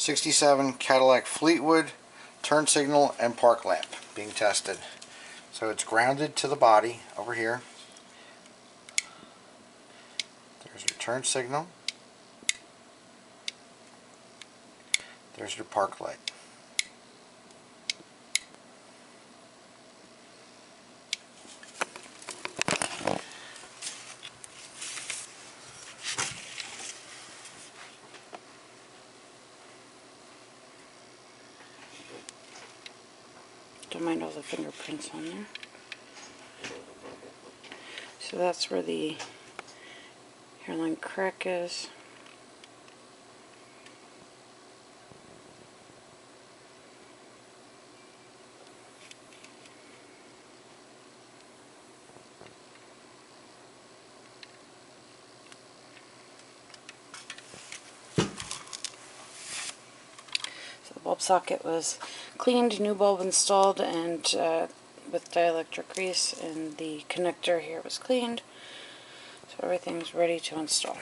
'67 Cadillac Fleetwood turn signal and park lamp being tested. So it's grounded to the body over here. There's your turn signal. There's your park light. Don't mind all the fingerprints on there. So that's where the hairline crack is. So the bulb socket was cleaned, new bulb installed, and with dielectric grease, and the connector here was cleaned. So everything's ready to install.